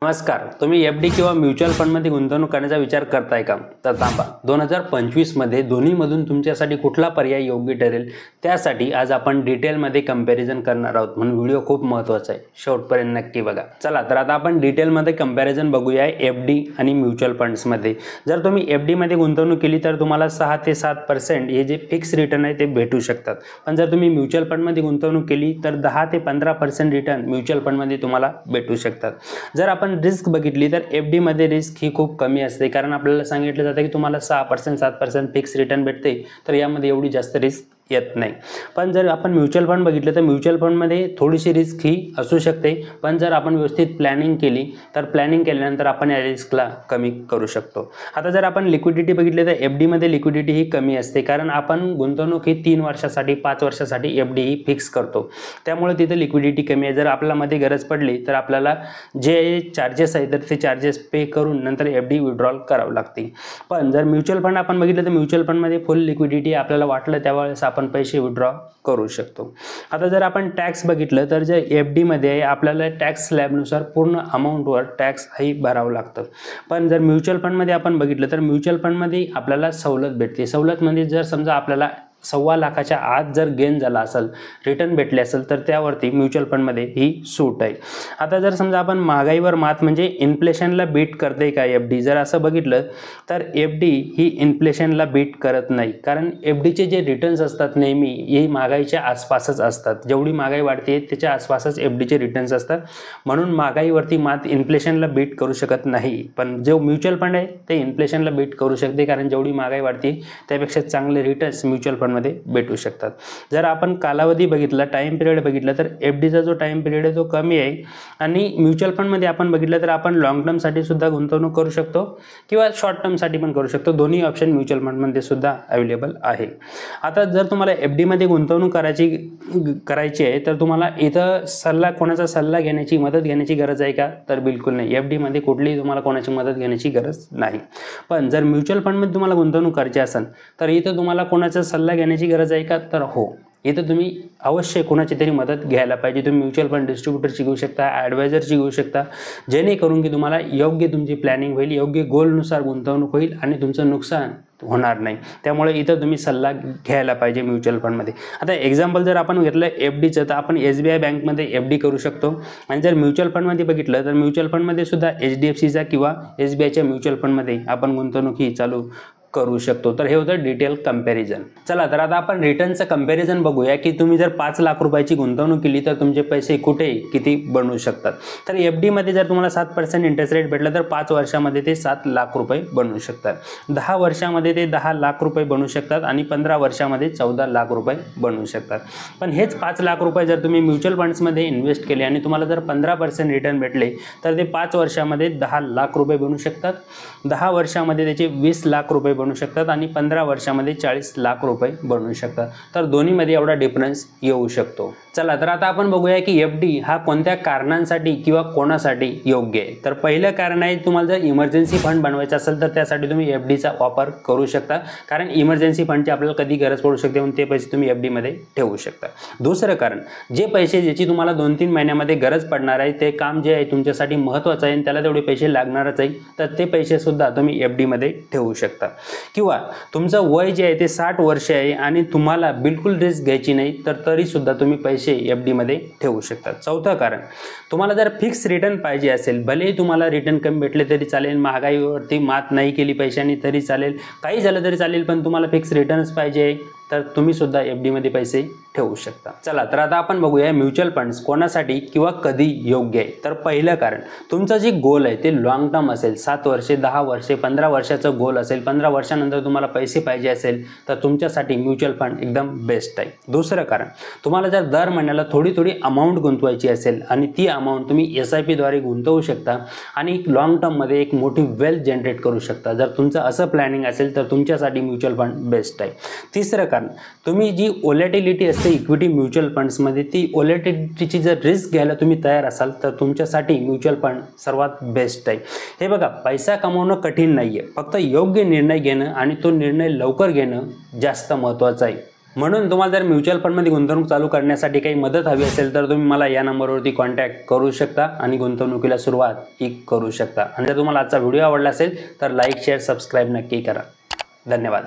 नमस्कार. तुम्ही एफ-डी किंवा म्युच्युअल फंडमध्ये गुंतवणूक करण्याचा विचार करताय का? तर थांबा. 2025 मध्ये दोन्हीमधून तुमच्यासाठी कुठला पर्याय योग्य ठरेल त्यासाठी आज आपण डिटेलमध्ये कंपॅरिझन करणार आहोत. म्हणून व्हिडिओ खूप महत्त्वाचा आहे. शेवटपर्यंत नक्की बघा. चला तर आता आपण डिटेलमध्ये कंपॅरिझन बघूया एफ-डी आणि म्युच्युअल फंड्समध्ये. जर तुम्ही एफ-डीमध्ये गुंतवणूक केली तर तुम्हाला 6 ते 7% हे जे फिक्स रिटर्न आहे ते भेटू शकतात. पण जर तुम्ही म्युच्युअल फंडमध्ये गुंतवणूक केली तर 10 ते 15% रिटर्न म्युच्युअल फंडमध्ये तुम्हाला भेटू शकतात. जर आपण रिस्क बघितली तर एफ-डी मध्ये रिस्क ही खूप कमी असते, कारण आपल्याला सांगितलं जातं की तुम्हाला 6% 7% फिक्स रिटर्न भेटते, तर यामध्ये एवढी जास्त रिस्क येत नाही. पण जर आपण म्युच्युअल फंड बघितलं तर म्युच्युअल फंडमध्ये थोडीशी रिस्क ही असू शकते, पण जर आपण व्यवस्थित प्लॅनिंग केली तर प्लॅनिंग केल्यानंतर आपण या रिस्कला कमी करू शकतो. आता जर आपण लिक्विडिटी बघितली तर एफ-डीमध्ये लिक्विडिटी ही कमी असते, कारण आपण गुंतवणूक ही 3 वर्षासाठी 5 वर्षासाठी एफ-डी ही फिक्स करतो, त्यामुळे तिथे लिक्विडिटी कमी आहे. जर आपल्याला मध्ये गरज पडली तर आपल्याला जे चार्जेस आहेत तर ते चार्जेस पे करून नंतर एफ-डी विड्रॉल करावं लागते. पण जर म्युच्युअल फंड आपण बघितलं तर म्युच्युअल फंडमध्ये फुल लिक्विडिटी आपल्याला वाटलं त्यावेळेस आपण पैसे विड्रॉ करू शकतो. आता जर आपण टॅक्स बघितलं तर जे एफ-डीमध्ये आपल्याला टॅक्स स्लॅबनुसार पूर्ण अमाऊंटवर टॅक्स ही भरावं लागतं. पण जर म्युच्युअल फंडमध्ये आपण बघितलं तर म्युच्युअल फंडमध्ये आपल्याला सवलत भेटते. सवलत म्हणजे जर समजा आपल्याला 1.25 लाखाच्या आत जर गेन झाला असेल, रिटर्न भेटले असेल, तर त्यावरती म्युच्युअल फंडमध्ये ही सूट आहे. आता जर समजा आपण महागाईवर मात म्हणजे इन्फ्लेशनला बीट करते का एफ-डी, जर असं बघितलं तर एफ-डी ही इन्फ्लेशनला बीट करत नाही, कारण एफ-डीचे जे रिटर्न्स असतात नेहमी हे महागाईच्या आसपासच असतात. जेवढी महागाई वाढते त्याच्या आसपासच एफ-डीचे रिटर्न्स असतात, म्हणून महागाईवरती मात इन्फ्लेशनला बीट करू शकत नाही. पण जो म्युच्युअल फंड आहे ते इन्फ्लेशनला बीट करू शकते, कारण जेवढी महागाई वाढते त्यापेक्षा चांगले रिटर्न्स म्युच्युअल फंडमध्ये भेटू शकतात. जर आपण कालावधी बघितला, टाइम पिरियड बघितला तर एफ-डीचा जो टाइम पिरियड आहे तो कमी आहे, आणि म्युच्युअल फंडमध्ये आपण बघितलं तर आपण लॉंग टर्मसाठी सुद्धा गुंतवणूक करू शकतो किंवा शॉर्ट टर्मसाठी पण करू शकतो. दोन्ही ऑप्शन म्युच्युअल फंडमध्ये सुद्धा अवेलेबल आहे. आता जर तुम्हाला एफ-डीमध्ये गुंतवणूक करायची आहे तर तुम्हाला इथं कोणाचा सल्ला घेण्याची, मदत घेण्याची गरज आहे का? तर बिलकुल नाही. एफ-डीमध्ये कुठलीही तुम्हाला कोणाची मदत घेण्याची गरज नाही. पण जर म्युच्युअल फंडमध्ये तुम्हाला गुंतवणूक करायची असेल तर इथं तुम्हाला कोणाचा सल्ला घेण्याची गरज आहे का? तर हो, इथं तुम्ही अवश्य कोणाची तरी मदत घ्यायला पाहिजे. तुम्ही म्युच्युअल फंड डिस्ट्रीब्युटरची घेऊ शकता, ॲडवायझरची घेऊ शकता, जेणेकरून की तुम्हाला योग्य तुमची प्लॅनिंग होईल, योग्य गोलनुसार गुंतवणूक होईल आणि तुमचं नुकसान होणार नाही. त्यामुळे इथं तुम्ही सल्ला घ्यायला पाहिजे म्युच्युअल फंडमध्ये. आता एक्झाम्पल जर आपण घेतलं एफ-डीचं तर आपण SBI बँकमध्ये एफ-डी करू शकतो, आणि जर म्युच्युअल फंडमध्ये बघितलं तर म्युच्युअल फंडमध्ये सुद्धा HDFCचा किंवा SBIच्या म्युच्युअल फंडमध्ये आपण गुंतवणूक ही चालू करू शकतो. तर हे होतं डिटेल कंपॅरिझन. चला तर आता आपण रिटर्नचं कंपॅरिझन बघूया की तुम्ही जर 5 लाख रुपयाची गुंतवणूक केली तर तुमचे पैसे कुठे किती बनवू शकतात. तर एफ-डीमध्ये जर तुम्हाला 7% इंटरेस्ट रेट भेटला तर 5 वर्षामध्ये ते 7 लाख रुपये बनवू शकतात, 10 वर्षामध्ये ते 10 लाख रुपये बनवू शकतात, आणि 15 वर्षामध्ये 14 लाख रुपये बनवू शकतात. पण हेच 5 लाख रुपये जर तुम्ही म्युच्युअल फंड्समध्ये इन्व्हेस्ट केले आणि तुम्हाला जर 15% रिटर्न भेटले तर ते 5 वर्षामध्ये 10 लाख रुपये बनवू शकतात, 10 वर्षामध्ये त्याचे 20 लाख रुपये बनवू शकतात, आणि 15 वर्षामध्ये 40 लाख रुपये बनवू शकतात. तर दोन्हीमध्ये एवढा डिफरन्स येऊ शकतो. चला तर आता आपण बघूया की एफ-डी हा कोणत्या कारणांसाठी किंवा कोणासाठी योग्य आहे. तर पहिलं कारण आहे, तुम्हाला जर इमर्जन्सी फंड बनवायचं असेल तर त्यासाठी तुम्ही एफ-डीचा वापर करू शकता, कारण इमर्जन्सी फंडची आपल्याला कधी गरज पडू शकते, म्हणून ते पैसे तुम्ही एफ-डीमध्ये ठेवू शकता. दुसरं कारण, जे पैसे ज्याची तुम्हाला 2-3 महिन्यामध्ये गरज पडणार आहे, ते काम जे आहे तुमच्यासाठी महत्त्वाचं आहे आणि त्याला तेवढे पैसे लागणारच आहे, तर ते पैसे सुद्धा तुम्ही एफ-डीमध्ये ठेवू शकता. किंवा तुमचं वय जे आहे ते 60 वर्ष आहे आणि तुम्हाला बिलकुल रिस्क घ्यायची नाही, तर तरीसुद्धा तुम्ही पैसे एफ-डीमध्ये ठेवू शकता. चौथं कारण, तुम्हाला जर फिक्स रिटर्न पाहिजे असेल, भलेही तुम्हाला रिटर्न कमी भेटले तरी चालेल, महागाईवरती मात नाही केली पैशांनी तरी चालेल, काही झालं तरी चालेल, पण तुम्हाला फिक्स रिटर्नच पाहिजे तर तुम्ही सुद्धा एफ-डीमध्ये पैसे ठेवू शकता. चला तर आता आपण बघूया म्युच्युअल फंड्स कोणासाठी किंवा कधी योग्य आहे. तर पहिलं कारण, तुमचं जे गोल आहे ते लॉंग टर्म असेल, 7 वर्षे 10 वर्षे 15 वर्षाचं गोल असेल, 15 वर्षानंतर तुम्हाला पैसे पाहिजे असेल तर तुमच्यासाठी म्युच्युअल फंड एकदम बेस्ट आहे. दुसरं कारण, तुम्हाला जर दर महिन्याला थोडी अमाऊंट गुंतवायची असेल आणि ती अमाऊंट तुम्ही SIP-द्वारे गुंतवू शकता आणि लॉंग टर्ममध्ये एक मोठी वेल्थ जनरेट करू शकता. जर तुमचं असं प्लॅनिंग असेल तर तुमच्यासाठी म्युच्युअल फंड बेस्ट आहे. तिसरं कारण, तुम्ही जी व्होलॅटिलिटी असते इक्विटी म्युच्युअल फंड्समध्ये, ती व्होलॅटिलिटीची जर रिस्क घ्यायला तुम्ही तयार असाल तर तुमच्यासाठी म्युच्युअल फंड सर्वात बेस्ट आहे. हे बघा, पैसा कमवणं कठीण नाही आहे, फक्त योग्य निर्णय घेणं आणि तो निर्णय लवकर घेणं जास्त महत्त्वाचं आहे. म्हणून तुम्हाला जर म्युच्युअल फंडमध्ये गुंतवणूक चालू करण्यासाठी काही मदत हवी असेल तर तुम्ही मला या नंबरवरती कॉन्टॅक्ट करू शकता आणि गुंतवणुकीला सुरुवात ही करू शकता. आणि जर तुम्हाला आजचा व्हिडिओ आवडला असेल तर लाईक शेअर सबस्क्राईब नक्की करा. धन्यवाद.